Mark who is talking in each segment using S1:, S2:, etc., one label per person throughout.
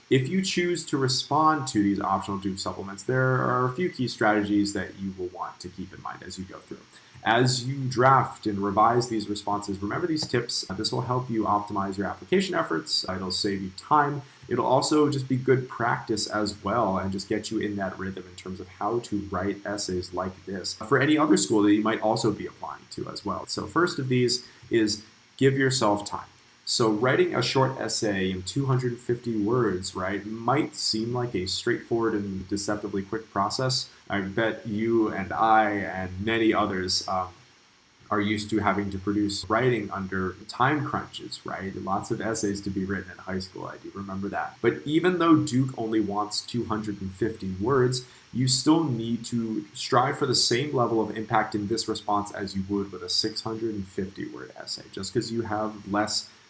S1: If you choose to respond to these optional Duke supplements, there are a few key strategies that you will want to keep in mind as you go through. As you draft and revise these responses, remember these tips. This will help you optimize your application efforts. It'll save you time. It'll also just be good practice as well and just get you in that rhythm in terms of how to write essays like this for any other school that you might also be applying to as well. So first of these is give yourself time. So writing a short essay in 250 words, right, might seem like a straightforward and deceptively quick process. I bet you and I and many others are used to having to produce writing under time crunches, right? Lots of essays to be written in high school, I do remember that. But even though Duke only wants 250 words, you still need to strive for the same level of impact in this response as you would with a 650-word essay. Just because you have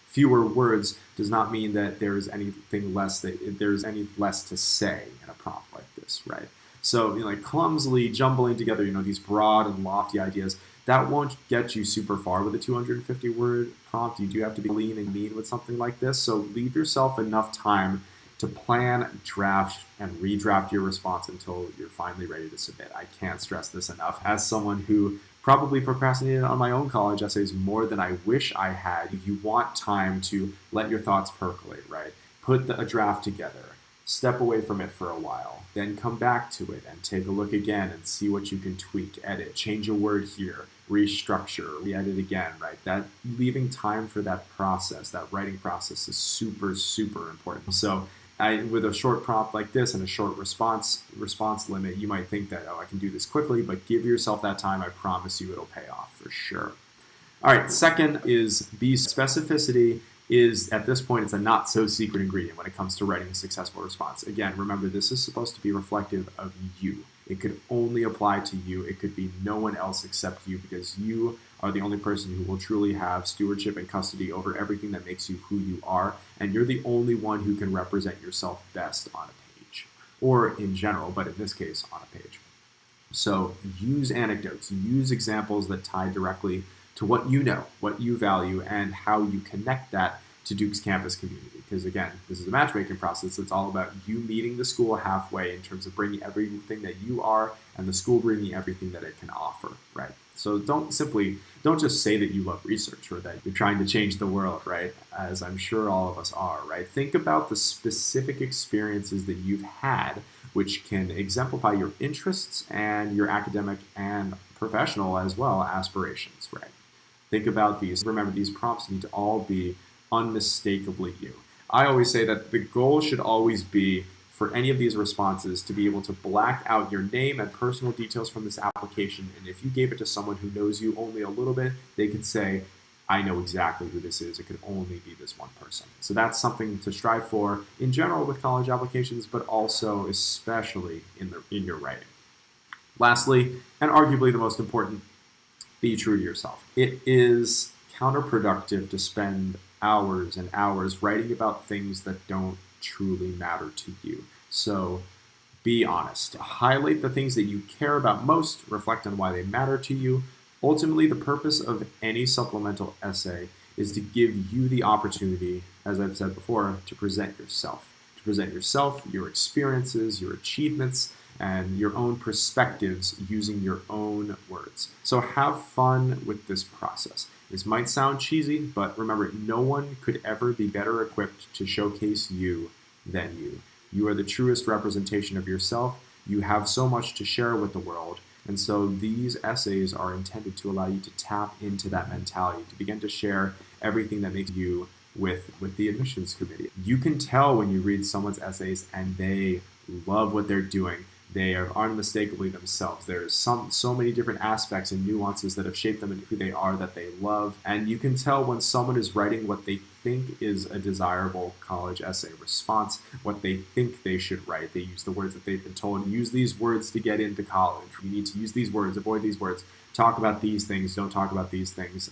S1: fewer words does not mean that there's anything less to say in a prompt like this, right? So, like clumsily jumbling together, these broad and lofty ideas, that won't get you super far with a 250-word prompt. You do have to be lean and mean with something like this. So leave yourself enough time to plan, draft, and redraft your response until you're finally ready to submit. I can't stress this enough. As someone who probably procrastinated on my own college essays more than I wish I had, you want time to let your thoughts percolate, right? Put a draft together, step away from it for a while, then come back to it and take a look again and see what you can tweak, edit, change a word here, restructure, re-edit again, right? That leaving time for that process, that writing process is super, super important. So with a short prompt like this and a short response limit, you might think that, I can do this quickly, but give yourself that time. I promise you it'll pay off for sure. All right, second is specificity is, at this point, it's a not so secret ingredient when it comes to writing a successful response. Again, remember, this is supposed to be reflective of you. It could only apply to you. It could be no one else except you, because you are the only person who will truly have stewardship and custody over everything that makes you who you are, and you're the only one who can represent yourself best on a page, or in general, but in this case, on a page. So use anecdotes, use examples that tie directly to what you know, what you value, and how you connect that to Duke's campus community. Because again, this is a matchmaking process. It's all about you meeting the school halfway in terms of bringing everything that you are and the school bringing everything that it can offer, right? So don't just say that you love research or that you're trying to change the world, right? As I'm sure all of us are, right? Think about the specific experiences that you've had, which can exemplify your interests and your academic and professional as well aspirations, right? Think about these. Remember, these prompts need to all be unmistakably you. I always say that the goal should always be for any of these responses to be able to black out your name and personal details from this application. And if you gave it to someone who knows you only a little bit, they could say, I know exactly who this is. It could only be this one person. So that's something to strive for in general with college applications, but also especially in your writing. Lastly, and arguably the most important, be true to yourself. It is counterproductive to spend hours and hours writing about things that don't truly matter to you. So be honest. Highlight the things that you care about most, reflect on why they matter to you. Ultimately, the purpose of any supplemental essay is to give you the opportunity, as I've said before, to present yourself. To present yourself, your experiences, your achievements, and your own perspectives using your own words. So have fun with this process. This might sound cheesy, but remember, no one could ever be better equipped to showcase you than you. You are the truest representation of yourself. You have so much to share with the world. And so these essays are intended to allow you to tap into that mentality, to begin to share everything that makes you with the admissions committee. You can tell when you read someone's essays and they love what they're doing. They are unmistakably themselves. There's so many different aspects and nuances that have shaped them into who they are that they love. And you can tell when someone is writing what they think is a desirable college essay response, what they think they should write. They use the words that they've been told. Use these words to get into college. You need to use these words, avoid these words. Talk about these things, don't talk about these things.